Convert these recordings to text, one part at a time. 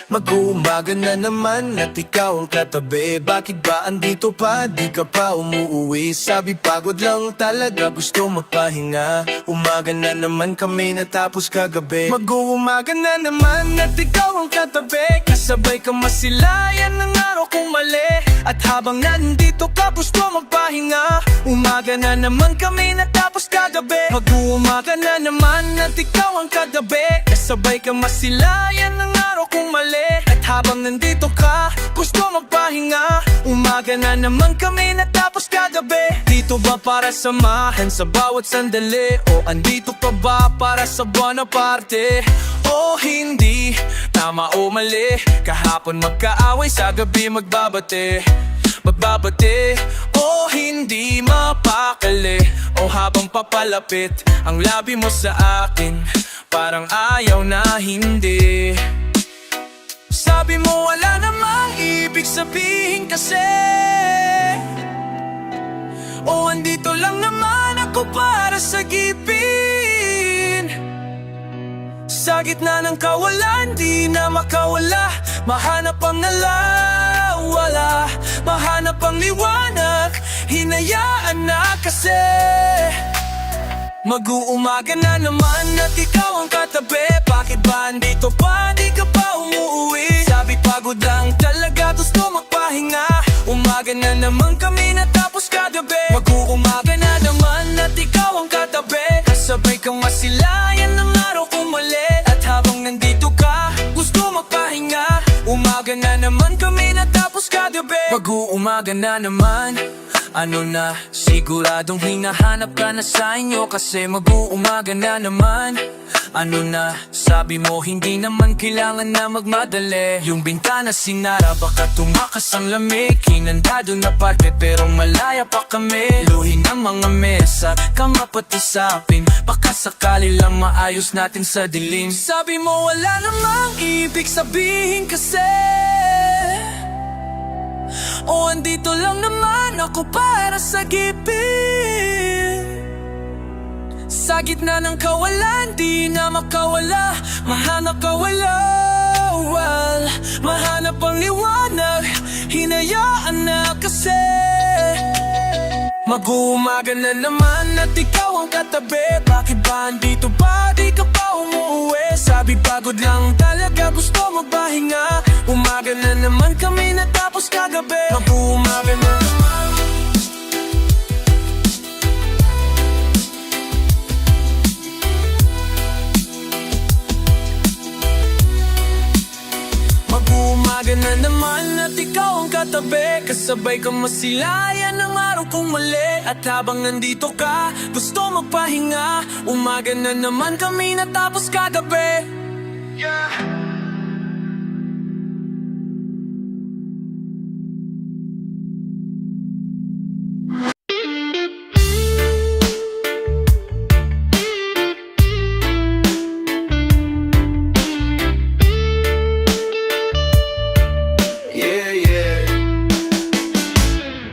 Mag-uumaga na naman at ikaw ang katabi. Bakit ba andito pa, di ka pa umuuwi? Sabi pagod lang talaga, gusto magpahinga. Umaga na naman kami natapos kagabi. Mag-uumaga na naman at ikaw ang katabi. Kasabay ka masilayan ng araw kung mali. At habang nandito ka, gusto magpahinga. Umaga na naman kami natapos kagabi. Mag-uumaga na naman at ikaw ang katabi. Kasabay ka masilayan ng araw kung mali. At habang nandito ka, gusto magpahinga. Umaga na naman kami natapos kagabi. Dito ba para samahan sa bawat sandali? O andito pa ba para sa buwan na parte? O hindi, tama o mali. Kahapon magkaaway, sa gabi magbabate. O hindi mapakali. O habang papalapit ang labi mo sa akin, parang ayaw na hindi. Sabi mo wala namang ibig sabihin kasi. O andito lang naman ako para sagipin. Sa gitna ng kawalan, di na makawala. Mahanap ang nalawala, mahanap ang liwanag. Hinayaan na kasi. Mag-uumaga na naman at ikaw ang katabi. Bakit ba andito pa, di ka pa umuuwi? Sabi pagod lang talaga, gusto magpahinga. Umaga na naman kami natapos kagabi. Mag-uumaga na naman at ikaw ang katabi. Kasabay kang masilayan ng araw kung mali. At habang nandito ka, gusto magpahinga. Umaga na naman kami natapos kagabi. Mag-uumaga na naman, ano na, siguradong hinahanap ka na sa inyo. Kasi mag-uumaga na naman, ano na, sabi mo hindi naman kailangan na magmadali. Yung bintana sinara, baka tumakas ang lamig. Hinandado na parte pero malaya pa kami. Luhin ang mga mesa, kama pati sapin. Baka sakali lang maayos natin sa dilim. Sabi mo wala namang ibig sabihin kasi. O andito lang naman ako para sagipin. Sa gitna ng kawalan, di na makawala. Mahanap kawalawal, mahanap ang liwanag. Hinayaan na kasi. Mag-uumaga na naman at ikaw ang katabi. Bakit ba andito pa, di ka pa umuwi? Sabi pagod lang talaga, gusto magpahinga. Umaga na naman kami natapos kagabi. Mag-uumaga na naman. Mag-uumaga na naman at ikaw ang katabi. Kasabay kang masilayan ng araw kung mali. At habang nandito ka, gusto magpahinga. Umaga na naman kami natapos kagabi. Yeah.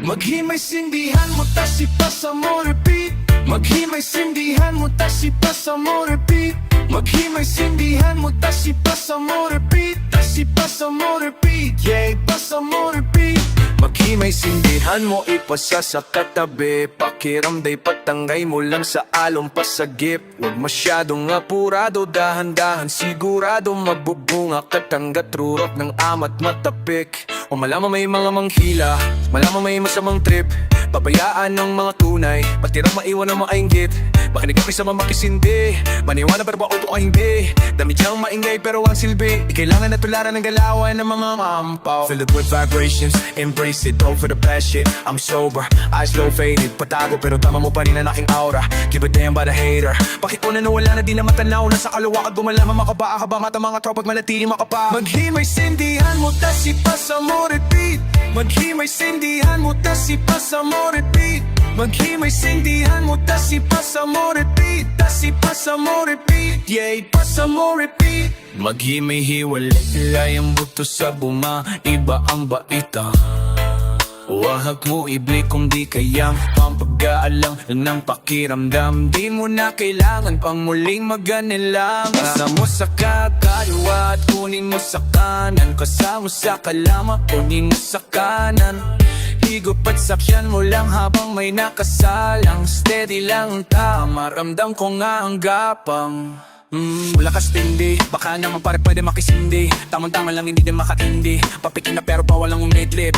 Maghimay sindihan mo, tas ipasa mo, repeat. Maghimay sindihan mo, tas ipasa mo, repeat. Maghimay sindihan mo, tas ipasa mo, repeat. Tas ipasa mo, repeat. Yeah, ipasa mo, repeat. Maghimay sindihan mo, ipasa sa katabi. Pakiramday patangay mo lang sa along pasagip. Huwag masyadong apurado, dahan-dahan sigurado. Magbubunga katanggat rurot ng amat matapik. O malamang may mga manghila, malamang may masamang trip. Pabayaan ng mga tunay, patirang maiwan ang makainggit. Makinig kami sa mamakisindi, maniwala pero ba o hindi. Dami diyang maingay pero ang silbi, kailangan na tularan ng galawan ng mga mampaw. Fill it with vibrations, embrace it, over the bad shit. I'm sober, eyes low faded, patago pero tama mo pa rin ang aking aura. Give a damn by the hater. Bakit una na wala na di na matanaw, nasa kalawa at bumalaman makaba. Habang at ang mga tropa't manatili makapa. Maghimay sindihan mo, tas ipasa mo, repeat. Maghimay sindihan mo, tas ipasa mo, repeat. Maghimay sindihan mo, tas ipasa mo, repeat. Tas ipasa mo, repeat. Yeah, ipasa mo, repeat. Maghimay hiwalay ang buto sa buma, iba ang baita. Wahag mo ibig kung di kayang pampag-aalang ng pakiramdam. Di mo na kailangan pang muling mag-anilang. Asa mo sa kakaliwa at kunin mo sa kanan. Kasama sa kalama, kunin mo sa kanan. Higop at sakyan mo lang habang may nakasalang. Steady lang ang tama, ramdam ko nga ang gapang. Lakas tindi, baka naman pare pwede makisindi. Tamang-tama lang hindi din makatindi. Papikin na pero pa walang umidlip.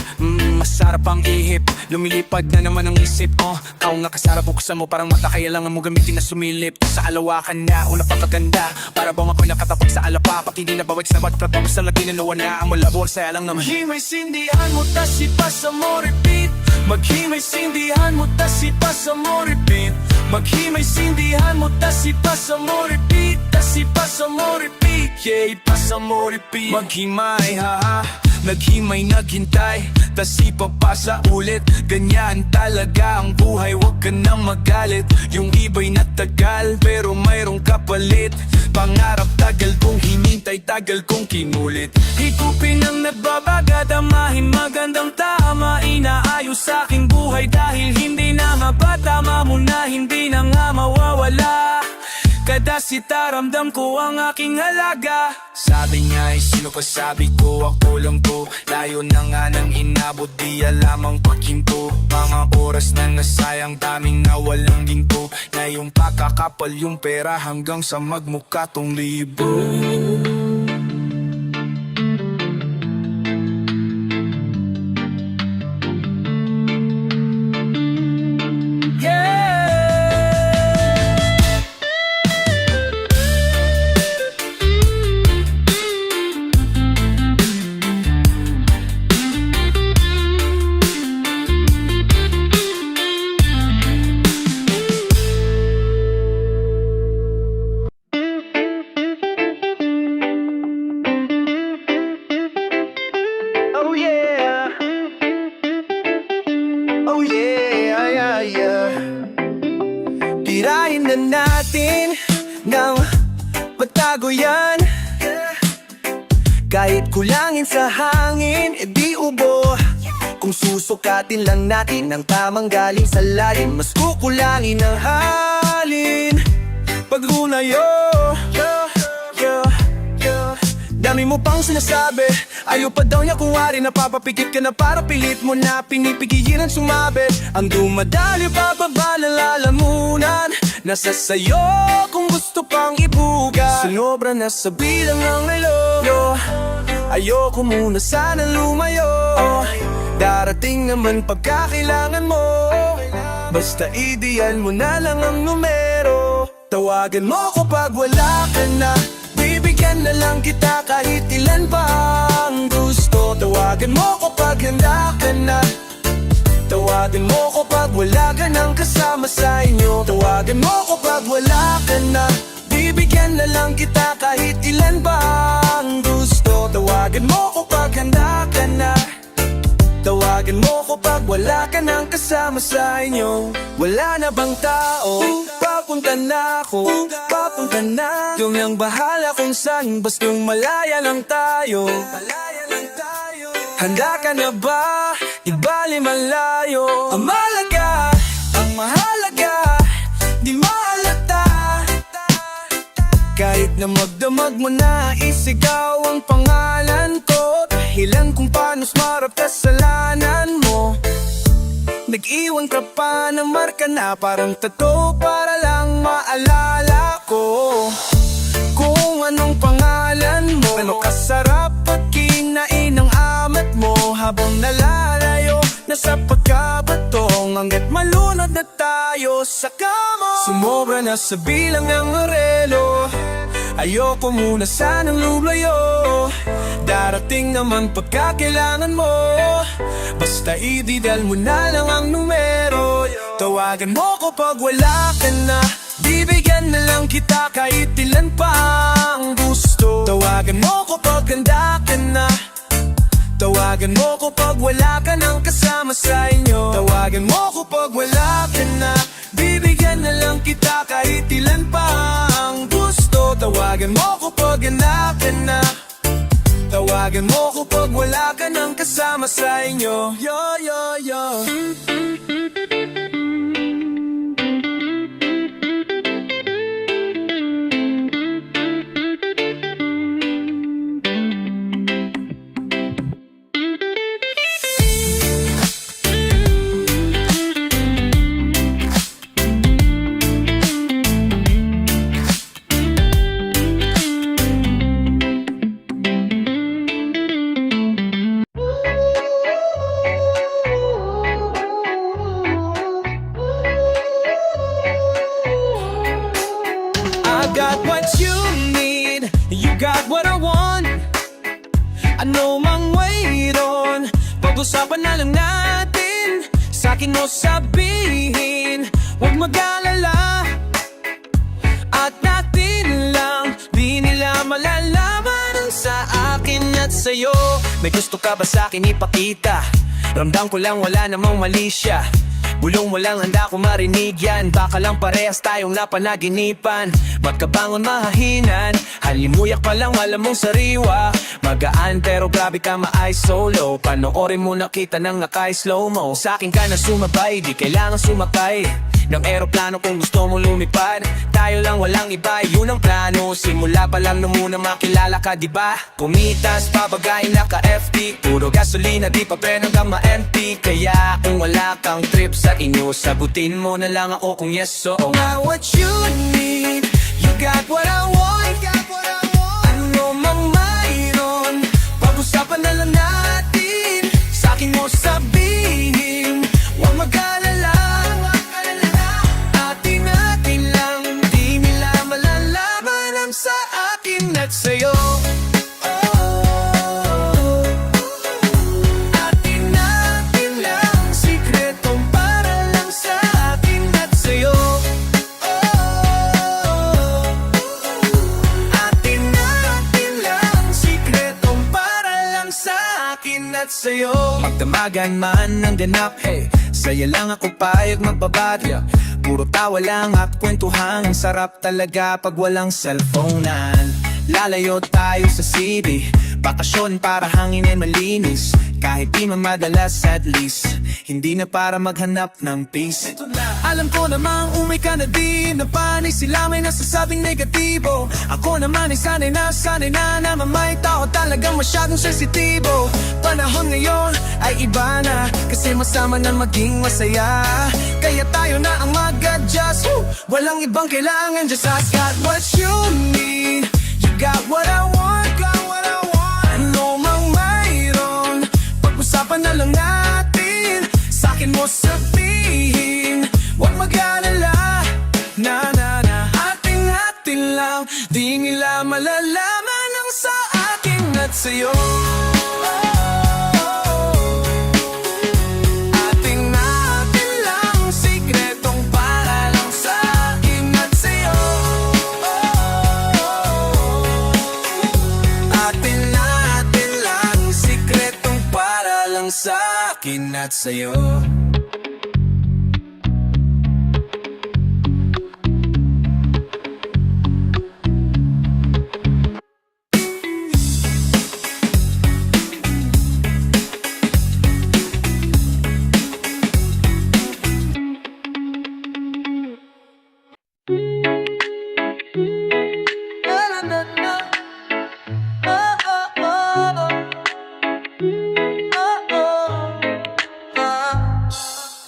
Masarap ang ihip, lumilipad na naman ang isip. Kao nga kasarap buksan mo parang mata. Kaya lang mo gamitin na sumilip. Sa alawakan na ako napapaganda. Para bang ako'y nakatapag sa alapa. Pati di na bawag sa ba't pratapos sa lagi na nawala ang malabor. Saya lang naman maghimay sindihan mo tas ipasa mo repeat. Maghimay sindihan mo tas ipasa mo repeat. Maghimay sindihan mo tas ipasa mo repeat. Tas ipasa mo repeat. Yeah, ipasa mo repeat. Maghimay ha, naghimay naghintay. Tas ipapasa ulit. Ganyan talaga ang buhay, wag ka nang magalit. Yung iba'y natagal pero mayroong kapalit. Pangarap tagal kong hinintay, tagal kong kinulit. Higupin ang nagbabaga, damahin magandang tama. Inaayos sa aking buhay dahil hindi na nga ba tama mo na hindi na nga mawawala. Kada sita ramdam ko ang aking halaga. Sabi niya ay sino pa sabi ko, ako lang to. Layo na nga nang inabot, di alam ang pakinto. Mga oras na nasayang, daming nawalang ginto. Na yung pakakapal yung pera hanggang sa magmukha tong libo. Tirahin na natin ng patago yan. Kahit kulangin sa hangin, edi ubo. Kung susukatin lang natin ng tamang galing sa lalim, mas kukulangin ang halin. Pagrunayo, dami mo pang sinasabi. Ayaw pa daw niya kuwari, napapapikit ka na para pilit mo na pinipigilan sumabit. Ang dumadali pababa na lalamunan, nasa sayo kung gusto pang ibuga. Sinobra na sa bilang ng relo, ayoko muna sana lumayo. Darating naman pagkakailangan mo, basta ideal mo na lang ang numero. Tawagan mo ko pag wala ka na, bibigyan na lang kita kahit ilan pa ang gusto. Tawagan mo ko pag handa ka na, tawagan mo ko pag wala ka nang kasama sa inyo. Tawagan mo ko pag wala ka na, bibigyan na lang kita kahit ilan pa ang gusto. Tawagan mo ko pag handa ka na, tawagan mo ko pag wala ka nang kasama sa inyo. Wala na bang tao? Papunta na ako, papunta na. Yung lang bahala kung saan, basta yung malaya lang tayo. Handa ka na ba? Ibali malayo. Ang mahalaga, ang mahalaga, di mahalata. Kahit na magdamag mo na, isigaw ang pangalan ko. Dahilan kung paano's marap kasalanan mo. Nag-iwan ka pa ng marka na parang tattoo para lang maalala ko kung anong pangalan mo. Ano kasarap at kinain ng amat mo habang nalalayo na sa pagkabatong. Hanggat malunod na tayo sa kamo, sumobra na sa bilang ng relo. Ayoko muna sanang lumayo. Darating naman pagkakailangan mo, basta ididal mo na lang ang numero. Tawagan mo ko pag wala ka na, bibigyan na lang kita kahit ilan pa ang gusto. Tawagan mo ko pag handa ka na, tawagan mo ko pag wala ka nang kasama sa inyo. Tawagan mo ko pag wala ka na, bibigyan na lang kita kahit ilan pa ang gusto. Tawagan mo ko pag handa ka na, Tawagan mo ko pag wala ka nang kasama sa inyo. Yo, yo, yo. I got what you need, you got what I want. Ano mang way doon, pag-usapan na lang natin. Sa'kin mo sabihin, huwag mag-alala. At natin lang, di nila malalaman ang sa akin at sa'yo. May gusto ka ba sa'kin ipakita? Ramdam ko lang wala namang mali siya. Bulong mo lang handa ko marinig yan. Baka lang parehas tayong napanaginipan. Magkabangon mahahinan, halimuyak pa lang alam mong sariwa. Magaan pero grabe ka ma-eye solo. Panoorin mo nakita ng naka-slow mo. Sa'kin ka na sumabay, di kailangan sumakay ng eroplano kung gusto mo lumipad. Tayo lang walang iba, yun ang plano. Simula pa lang na muna makilala ka, diba? Kumitas, papagain naka-FT. Puro gasolina, di pa pen hanggang ma-empty. Kaya kung wala kang trip sa inyo, sagutin mo na lang ako kung yes o so. Got what you need, you got what I want. Ano mang mayroon, pag-usapan na lang natin. Sa'kin mo sabihin, huwag mag-alala. Atin lang, di nila malalaman ang sa akin at sa'yo. At sa'yo, magdamagan man ng ganap, hey, saya lang ako payag magbabadya. Puro tawa lang at kwentuhan. Ang sarap talaga pag walang cellphonean. Lalayo tayo sa city, bakasyon para hanginin malinis. Kahit di man madalas at least, hindi na para maghanap ng peace. Alam ko namang umay ka na din, na panay sila may nasasabing negatibo. Ako naman ay sanay na naman may tao talagang masyadong sensitibo. Panahon ngayon ay iba na, kasi masama na maging masaya. Kaya tayo na ang mag-adjust, walang ibang kailangan, just ask God what you need. You got what I want. Ano mang mayroon, pag-usapan na lang natin. Sa'kin mo sabihin, huwag mag-alala. Na ating lang, di nila malalaman ang sa akin at sa'yo. Sa akin at sa'yo.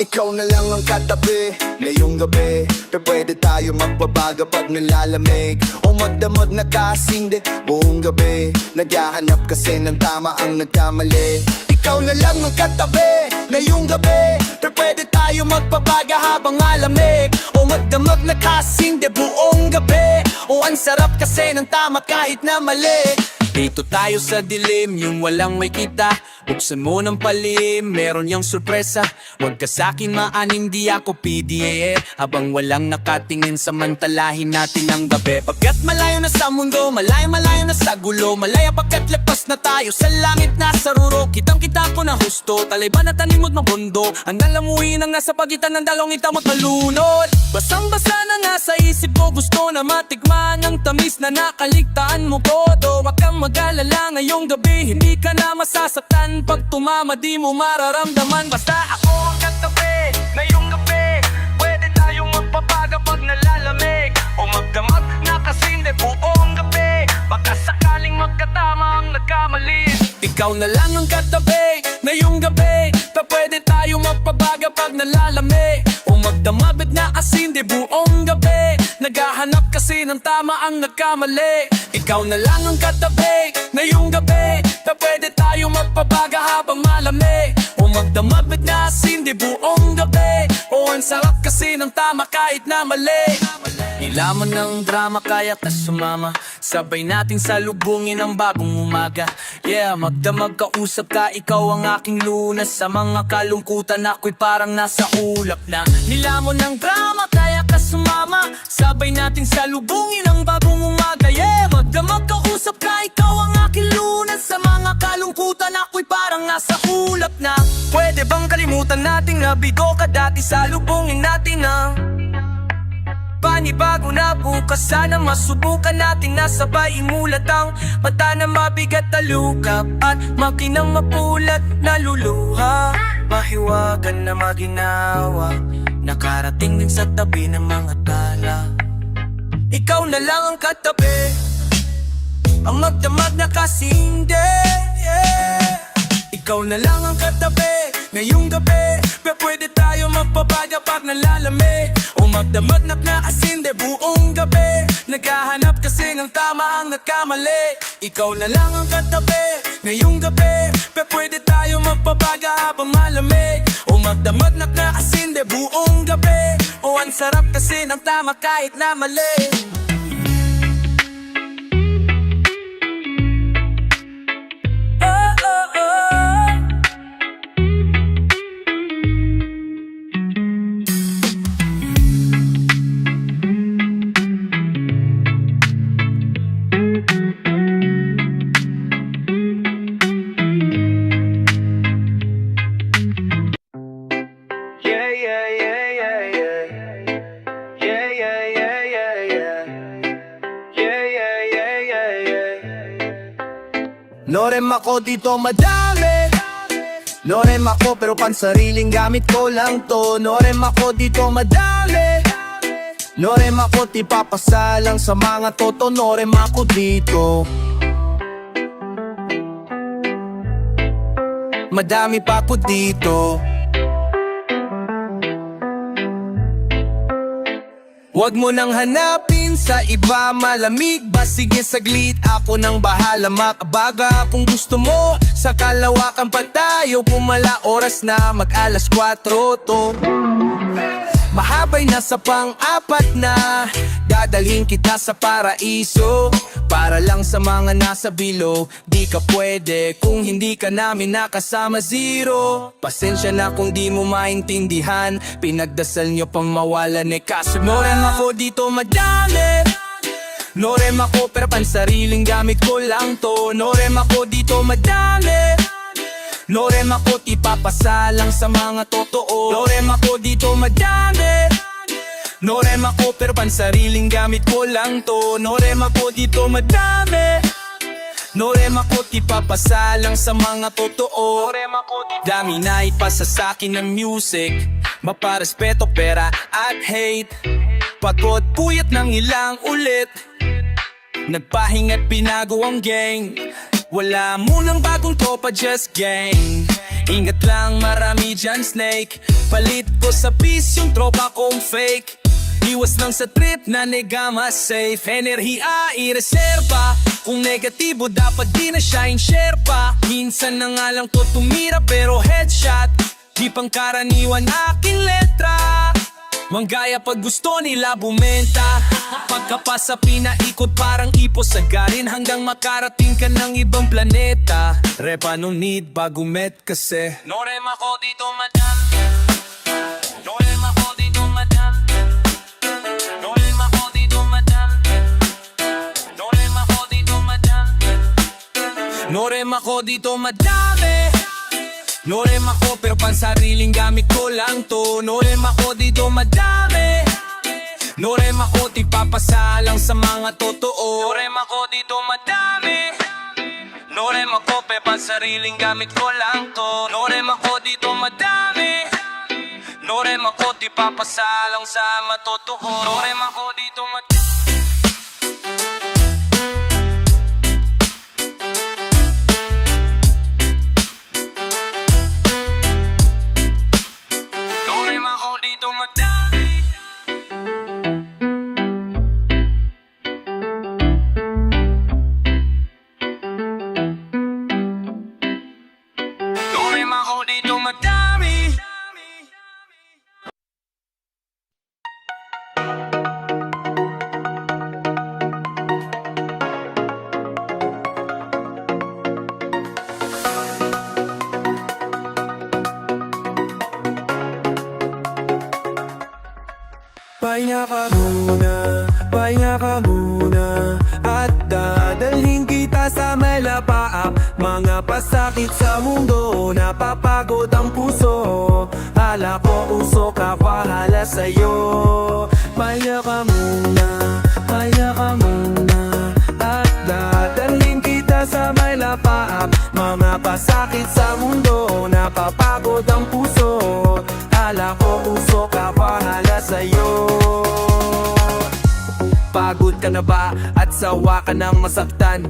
Ikaw na lang ang katabi ngayong gabi. Pero pwede tayo magbabaga pag nalalamig. O magdamag na kasing buong gabi. Naghahanap kasi ng tama ang nagkamali. Ikaw na lang ang katabi ngayong gabi. Pero pwede tayo magbabaga habang malamig. O magdamag na kasing buong gabi. O ang sarap kasi ng tama kahit na mali. Dito tayo sa dilim, yung walang may kita. Buksan mo ng palim, meron yung sorpresa. Huwag ka sa'kin maaning di ako PDA. Habang walang nakatingin, samantalahin natin ang gabi. Pagkat malayo na sa mundo, malayo na sa gulo. Malaya pagkat lepas na tayo sa langit na sa ruro. Kitang-kita ko na husto, talay ba na tanimod mabundo. Ang nalamuin ang nasa pagitan ng dalawang itam at malunod. Basang-basa na nga sa isip ko, gusto na matikman naman ang tamis na nakaligtaan mo ko. Huwag kang mag-alala ngayong gabi, hindi ka na masasaktan. Pag tumama di mo mararamdaman. Basta ako ang katabi ngayong gabi, pwede tayong magpapaga pag nalalamig. O magdamag na kasing de buong gabi, baka sakaling magkatama ang nagkamali. Ikaw na lang ang katabi ngayong gabi, pwede tayo magpabaga pag nalalamig. O magdamag na asin di buong gabi, naghahanap kasi ng tama ang nagkamali. Ikaw na lang ang katabi ngayong gabi, pwede tayo magpabaga habang malamig. O magdamag na asin di buong gabi, o ang sarap kasi ng tama kahit na mali. Ilaman ng drama kaya ka sumama, sabay natin salubungin ang bagong umaga. Yeah, magdamag kausap ka, ikaw ang aking lunas. Sa mga kalungkutan ako'y parang nasa ulap na. Nilamon ng drama kaya ka sumama, sabay natin salubungin ang bagong umaga. Yeah, magdamag kausap ka, ikaw ang aking lunas. Sa mga kalungkutan ako'y parang nasa ulap na. Pwede bang kalimutan nating nabigo ka dati, salubungin natin ang panibago na bukas. Sana masubukan natin na sabay imulat ang mata na mabigat na lukap at makinang mapulat na luluha. Mahiwagan na maginawa, nakarating din sa tabi ng mga tala. Ikaw na lang ang katabi, ang magdamag na kasinde, yeah. Ikaw na lang ang katabi ngayong gabi, pwede tayo magpapaga pag nalalamig. O magdamag na asin de buong gabi, naghahanap kasi ng tama ang nagkamali. Ikaw na lang ang katabi ngayong gabi, pwede tayo magpapaga habang malamig. O magdamag na asin de buong gabi, o ang sarap kasi ng tama kahit na mali. Norem ako dito madami, Norem ako pero pansariling gamit ko lang to. Norem ako dito madami, Norem ako di papasalang sa mga toto. Norem ako dito, madami pa po dito. Huwag mo nang hanapin sa iba, malamig ba? Sige saglit, ako nang bahala makabaga. Kung gusto mo, sa kalawakan pa tayo pumala. Oras na mag-alas 4 to. Mahabay na sa pang-apat na, dadalhin kita sa paraiso. Para lang sa mga nasa below, di ka pwede kung hindi ka namin nakasama. Zero, pasensya na kung di mo maintindihan, pinagdasal nyo pang mawalan kaso Norem ako dito madami, Norem ako pero pansariling gamit ko lang to. Norem ako dito madami, Norem ako di papasalang sa mga totoo. Norem ako dito madami, Norem ako pero pansariling gamit ko lang to. Norem ako dito madami, Norem ako di papasalang sa mga totoo. Norem ako dito. Dami na ipasa sa akin ng music, maparespeto pera at hate. Pagod puyat ng ilang ulit, nagpahinga't pinago ang gang. Wala munang bagong tropa, just gang. Ingat lang marami dyan snake, palit ko sa peace yung tropa kong fake. Iwas lang sa trip na negama safe, enerhiya i-reserva. Kung negatibo dapat di na siya in-share pa. Minsan na nga lang to tumira pero headshot, di pangkaraniwan aking letra. Manggaya pag gusto nila bumenta, pagkapasa pinaikot parang ipo sa garin, hanggang makarating ka ng ibang planeta. Repa no need bago met kasi Norem ako dito madam, Norem ako dito madam, Norem ako dito madam, Norem ako dito madam, Norem ako dito madami, Norem ako pero pansariling gamit ko lang to. Norem ako dito madami, Norem ako di papasalang sa mga totoo. Norem ako dito madami, norem ako pepa sariling gamit ko lang to. Norem ako dito madami, norem ako di papasalang sa matotoo. Norem ako dito madami. Norem ako dito madami. Norem ako dito madami. Pahinga ka muna at dadalhin kita sa may lapaap. Mga pasakit sa mundo, napapagod ang puso. Hala ko uso ka, pahala sa'yo. Pahinga ka muna at dadalhin kita sa may lapaap. Mga pasakit sa mundo, napapagod ang puso. Hala ko uso ka, pahala sa'yo. Pagod ka na ba at sawa ka ng masaktan?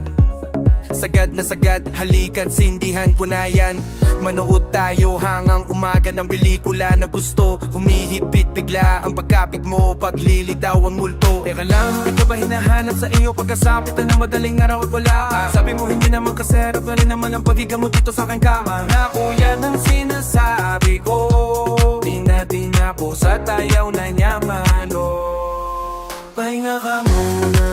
Sagad na sagad, halikan, sindihan ko na yan. Manood tayo hanggang umaga ng pelikula na gusto. Humihipit bigla ang pagkapit mo, paglilitaw ang multo. Teka lang, di ka ba hinahanap sa iyo pagkasapit na madaling araw at wala ka? Sabi mo hindi naman kasarap na rin naman ang pagiga mo dito sa aking kama. Ako yan ang sinasabi ko, di natin ako sa tayaw na yaman. Pahinga ka muna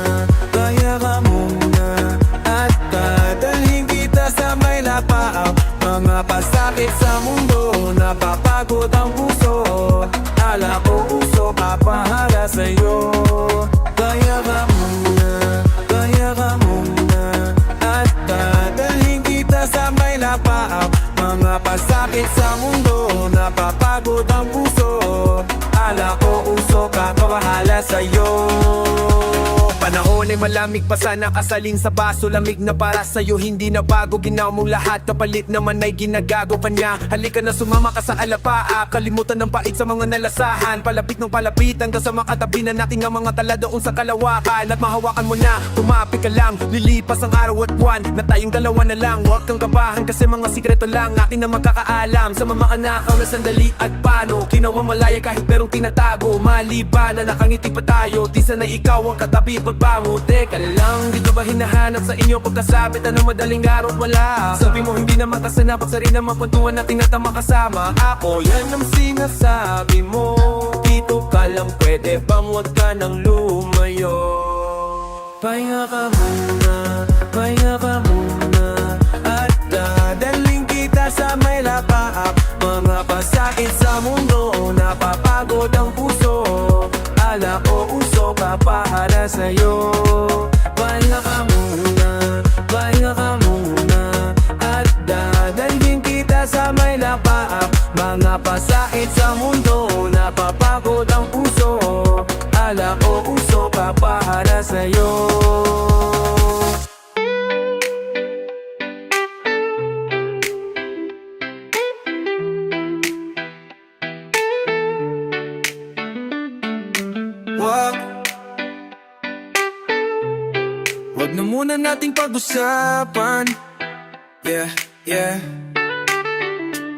at dadalhin kita sa may lapaap. Mga pasakit sa mundo, napapagod ang puso. Hala ko uso, papahala sa'yo. Pahinga ka muna at dadalhin kita sa may lapaap. Mga pasakit sa mundo, napapagod ang puso. Hala ko uso ka, papahala sa'yo. Panahon ay malamig pa sana kasaling sa baso. Lamig na para sa'yo, hindi na bago. Ginawa mong lahat, kapalit naman ay ginagago pa niya. Halika na sumama ka sa alapaa. Kalimutan ng pait sa mga nalasahan. Palapit ng palapit hanggang sa makatabi na natin ang mga tala doon sa kalawakan. At mahawakan mo na, tumapi ka lang. Lilipas ang araw at buwan na tayong dalawa na lang. Huwag kang kabahan kasi mga sikreto lang atin na magkakaalam. Sa mamaanakaw na sandali at paano ginawa malaya kahit merong tinatago. Maliban na nakangiti pa tayo, di sana'y ikaw ang katabi pagbango. Teka lang, di ka ba hinahanap sa inyo pagkasabit na madaling araw at wala? Sabi mo hindi naman kasanapat sa rin naman pagtuwan natin at ang makasama. Ako yan ang sinasabi mo, dito ka lang, pwede bang wag ka nang lumayo? Pahinga ka muna at dadalhin kita sa may lapaap. Mga pasakit sa mundo, napapagod ang puso. Hala ko uso, papahala sa'yo. Pahinga ka muna at dadalhin kita sa may lapaap. Mga pasakit sa mundo, napapagod ang puso. Hala ko uso, papahala sa'yo. Wag na muna nating pag-usapan. Yeah.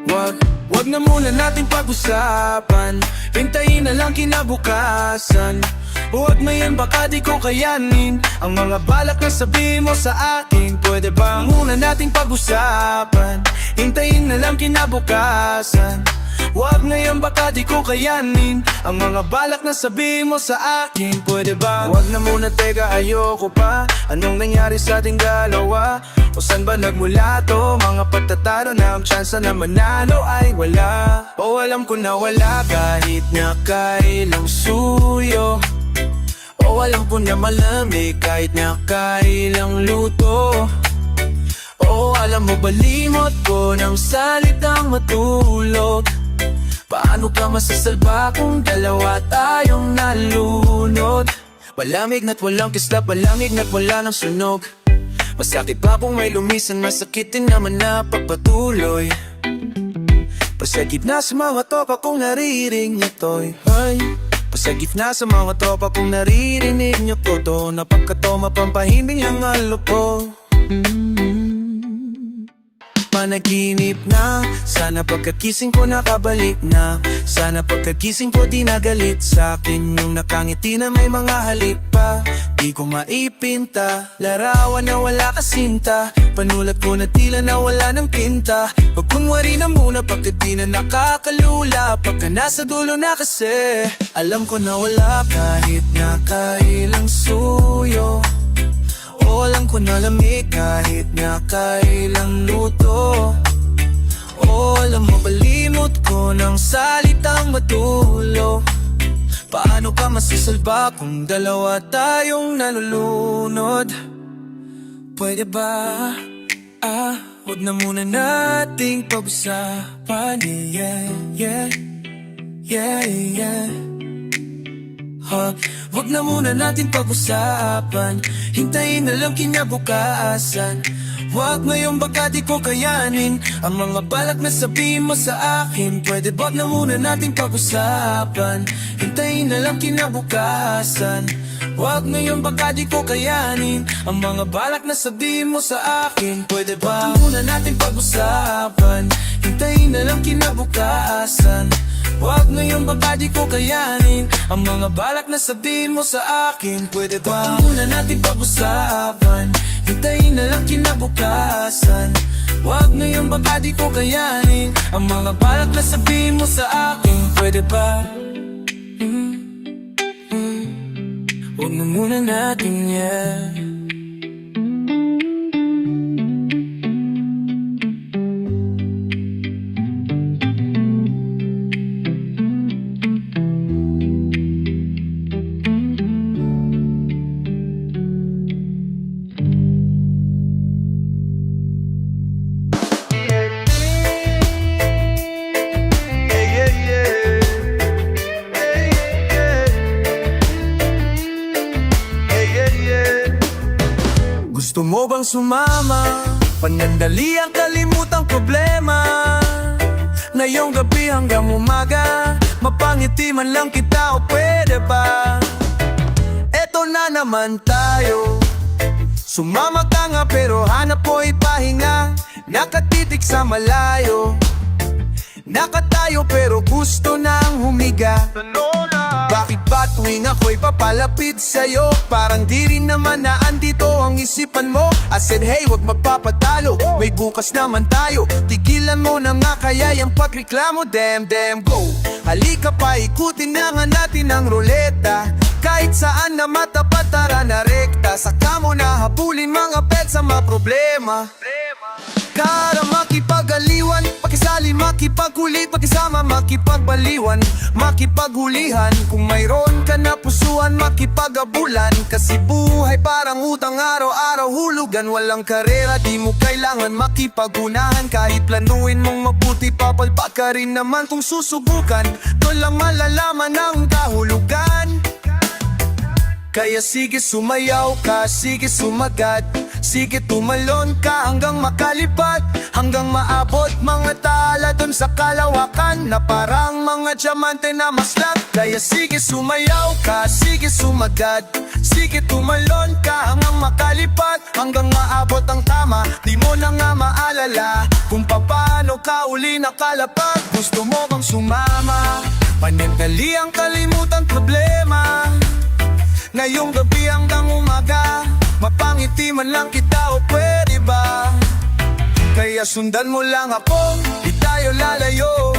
Wag na muna nating pag-usapan. Hintayin na lang kinabukasan. Huwag na yan, baka di ko kayanin ang mga balak na sabihin mo sa akin. Pwede ba muna nating pag-usapan? Hintayin na lang kinabukasan. Huwag na yan, baka di ko kayanin ang mga balak na sabihin mo sa akin. Pwede ba? Huwag na muna, teka, ayoko pa. Anong nangyari sa ating dalawa? O saan ba nagmula to? Mga pagtatalo na ang tsansa na manalo ay wala. O alam ko na wala kahit na kailang suyo. O alam ko na malamig kahit na kailang luto. O alam mo balimot ko ng salitang matulog. Paano ka masasalba kung dalawa tayong nalunod? Malamig na't walang kislap, malamig na't wala ng sunog. Masakit pa kung may lumisan, masakit din naman na pagpatuloy. Pasagip na sa mga tropa kung naririnig ito'y ay pasagip na sa mga tropa kung naririnig nyo to. To na pagkato mapampahimbing lang alo po. Panaginip na, sana pagkakising ko nakabalik na. Sana pagkakising ko di nagalit sa akin yung nakangiti na may mga halik pa. Di ko maipinta, larawan na wala kasinta. Panulat ko na tila na wala ng pinta. Pagkunwari na muna pagka di na nakakalula. Pagka nasa dulo na kasi alam ko na wala kahit na kailang suyo. O alam ko na lamig kahit na kailang luto. O alam mo balimot ko ng salitang matulo. Paano ka masisalba kung dalawa tayong nalulunod? Pwede ba? Huwag na muna nating pag-usapan. Yeah, yeah, yeah, yeah. Huwag na muna natin pag-usapan. Hintayin na lang kinabukasan. Huwag ngayong baka di ko kayanin ang mga balak na sabihin mo sa akin. Pwede ba na muna natin pag-usapan. Hintayin na lang kinabukasan. Huwag ngayong baka di ko kayanin ang mga balak na sabihin mo sa akin. Pwede ba muna natin pag-usapan. Hintayin na lang kinabukasan. Huwag ngayong baka di ko kayanin ang mga balak na sabihin mo sa akin. Pwede ba muna natin pag-usapan. Hintayin na lang kinabukasan. Huwag ngayong baka di ko kayanin ang mga balak na sabihin mo sa akin. Pwede ba? Huwag na muna natin yan. Gusto mo bang sumama? Panandali ang kalimutang problema. Ngayong gabi hanggang umaga, mapangiti man lang kita o pwede ba? Eto na naman tayo. Sumama ka nga pero hanap ko ipahinga. Nakatitig sa malayo. Nakatayo pero gusto nang humiga. Bakit ba tuwing ako'y papalapit sa'yo? Parang di rin naman na andito ang isipan mo. I said hey, wag magpapatalo, may bukas naman tayo. Tigilan mo na nga kaya yung pagreklamo. Damn, damn, go. Halika pa, ikutin na nga natin ang ruleta. Kahit saan na matapat, tara na rekta. Saka mo na habulin mga pet sa mga problema. Kara makipag-aliwan, pakisali makipagkulit, pakisama makipagbaliwan, makipaghulihan. Kung mayroon ka na pusuan, makipag-abulan. Kasi buhay parang utang, araw-araw hulugan. Walang karera, di mo kailangan makipag-unahan. Kahit planuin mong mabuti, papalpak ka rin naman kung susubukan. Doon lang malalaman ang kahulugan. Kaya sige sumayaw ka, sige sumagat. Sige tumalon ka hanggang makalipat, hanggang maabot mga tala dun sa kalawakan na parang mga diamante na maslak. Kaya sige sumayaw ka, sige sumagat. Sige tumalon ka hanggang makalipat, hanggang maabot ang tama. Di mo na nga maalala kung paano ka uli nakalapat. Gusto mo bang sumama? Panandali ang kalimutan problema. Ngayong gabi hanggang umaga, mapangiti man lang kita o pwede ba? Kaya sundan mo lang ako, di tayo lalayo.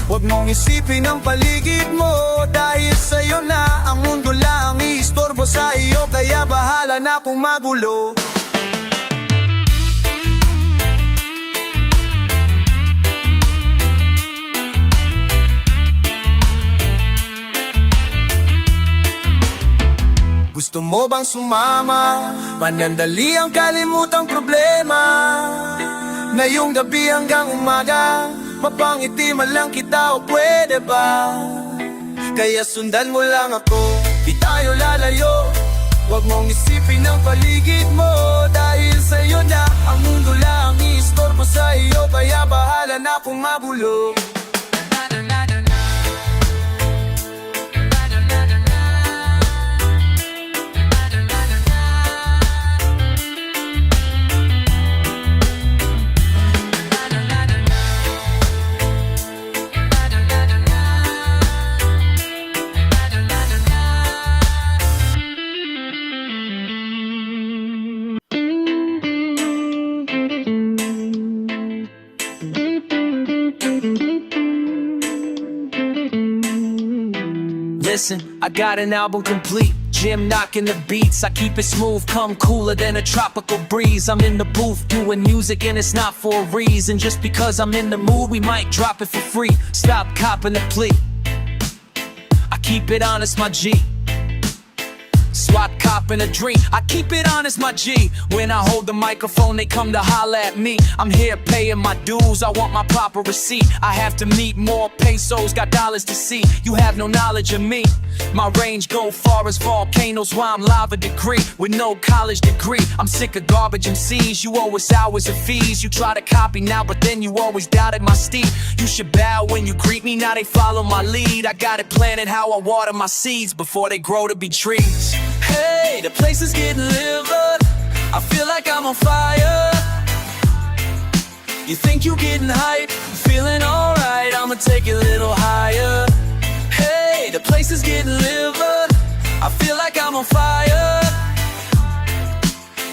Huwag mong isipin ang paligid mo, dahil sa'yo na ang mundo lang iistorbo sa iyo. Kaya bahala na kung magulo. Gusto mo bang sumama? Panandali ang kalimutang problema. Ngayong gabi hanggang umaga, mapangiti man lang kita o pwede ba? Kaya sundan mo lang ako, di tayo lalayo. Huwag mong isipin ang paligid mo, dahil sa'yo na ang mundo lang i-istorbo sa iyo. Kaya bahala na kung mabulong. Listen, I got an album complete. Jim knocking the beats. I keep it smooth, come cooler than a tropical breeze. I'm in the booth doing music and it's not for a reason. Just because I'm in the mood, we might drop it for free. Stop copping the plea. I keep it honest, my G. SWAT cop in a dream. I keep it honest, my G. When I hold the microphone, they come to holler at me. I'm here paying my dues, I want my proper receipt. I have to meet more pesos, got dollars to see. You have no knowledge of me. My range go far as volcanoes, why I'm lava degree with no college degree. I'm sick of garbage MCs, you owe us hours of fees. You try to copy now, but then you always doubted my steed. You should bow when you greet me, now they follow my lead. I got it planted how I water my seeds before they grow to be trees. Hey, the place is getting livid. I feel like I'm on fire. You think you getting hype? Feeling alright, I'ma take it a little higher. Hey, the place is getting livid. I feel like I'm on fire.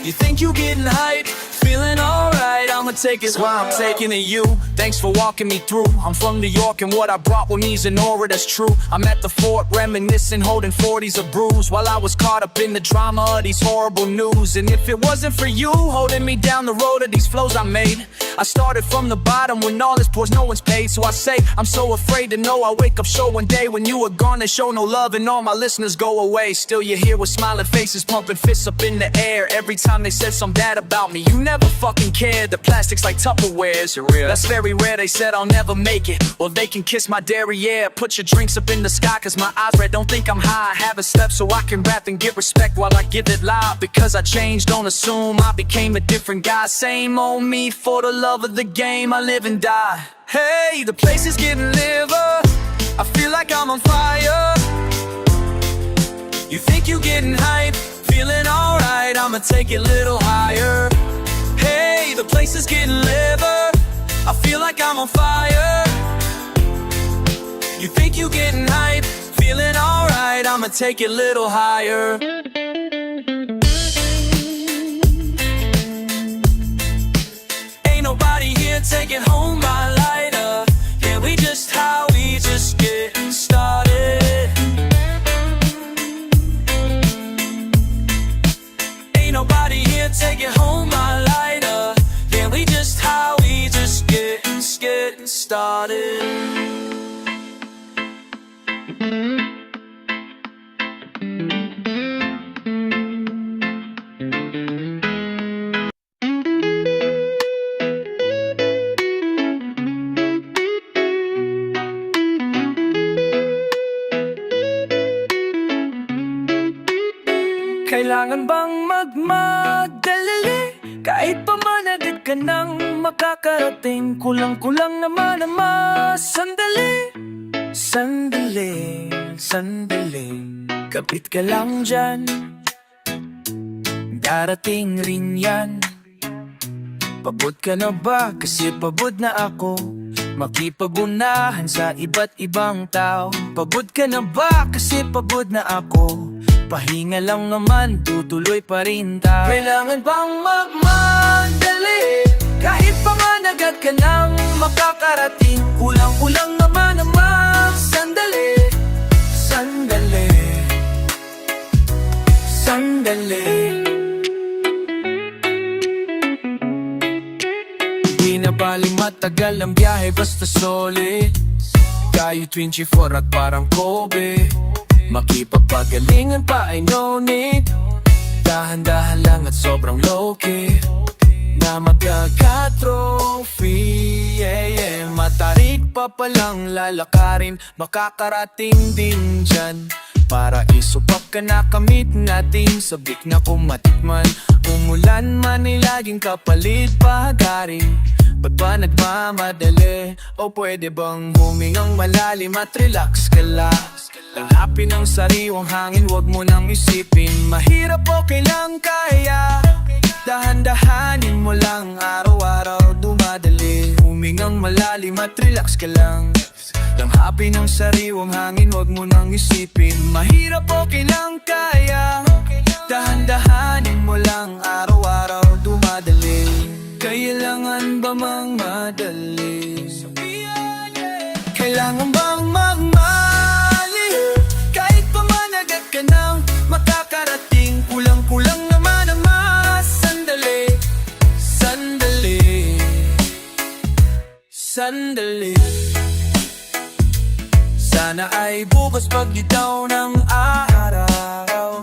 You think you getting hype? Feeling alright, I'ma take it. That's why I'm taking it you. Thanks for walking me through. I'm from New York and what I brought with me's an aura that's true. I'm at the fort reminiscing, holding 40s of brews while I was caught up in the drama of these horrible news. And if it wasn't for you holding me down the road of these flows I made, I started from the bottom when all this pours no one's paid. So I say I'm so afraid to know I wake up sure one day when you are gone, they show no love and all my listeners go away. Still you're here with smiling faces, pumping fists up in the air every time they said something bad about me. You never fucking cared. The plastic's like Tupperware's. That's very rare. They said I'll never make it. Well, they can kiss my derriere. Put your drinks up in the sky, cause my eyes red. Don't think I'm high. I haven't slept so I can rap and get respect while I give it loud. Because I changed, don't assume I became a different guy. Same old me for the love of the game. I live and die. Hey, the place is getting liver. I feel like I'm on fire. You think you getting hype? Feeling alright, I'ma take it a little higher. Hey, the place is getting liver. I feel like I'm on fire. You think you getting hype? Feeling alright, I'ma take it a little higher. Ain't nobody here taking home my lighter. Yeah, we just getting started. Ain't nobody here taking home my lighter. Yeah, we just getting started. Kailangan bang magmadali? Kahit pa man agad ka nang makakarating, kulang-kulang naman ang sandali. Sandali, sandali, kapit ka lang dyan. Darating rin yan. Pagod ka na ba? Kasi pagod na ako makipag-unahan sa iba't ibang tao. Pagod ka na ba? Kasi pagod na ako. Pahinga lang naman, tutuloy pa rin tayo. Kailangan bang magmadali? Kahit pa man agad ka nang makakarating, kulang-kulang naman ang sandali. Sandali, sandali. Di na baling matagal ang biyahe, basta solid. Tayo 24 at parang Kobe. Makipagpagalingan pa ay no need. Dahan-dahan lang at sobrang low-key na magkaka-trophy, yeah, yeah. Matarik pa palang lalakarin, makakarating din dyan. Paraiso pagkanakamit natin, sabik na kumatikman. Umulan man ay laging kapalit pahagaring. Ba't ba nagmamadali? O pwede bang humingang malalim at relax ka lang? Lalapin ang sariwang hangin, wag mo nang isipin. Mahirap o kailang kaya, dahan-dahanin mo lang, araw-araw dumadali. Humingang malalim at relax ka lang. Langhapin ang sariwang hangin, wag mo nang isipin. Mahirap o kailang kaya, dahan-dahanin mo lang, araw-araw dumadali. Kailangan ba mang madali? Kailangan bang magmali? Kahit pa managat ka nang makakarating, kulang-kulang naman ang mga sandali. Sandali, sandali. Sana ay bukas paglitaw ng araw,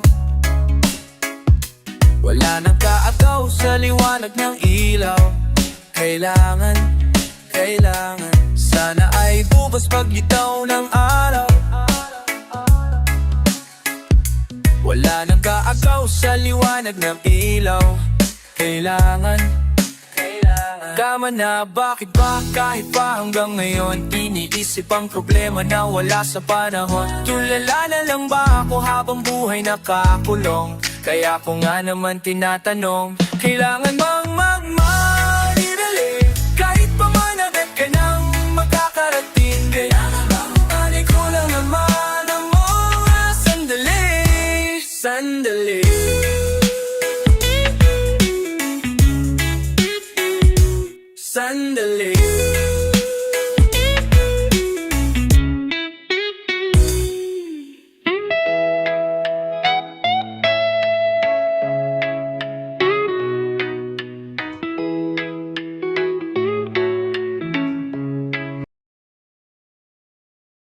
wala nang kaagaw sa liwanag ng ilaw. Kailangan, kailangan. Sana ay bukas paglitaw ng araw, wala nang kaagaw sa liwanag ng ilaw. Kailangan, kailangan. Tama na, bakit ba kahit pa hanggang ngayon iniisip ang problema na wala sa panahon? Tulala na lang ba ako habang buhay nakakulong? Kaya ko nga naman tinatanong, kailangan bang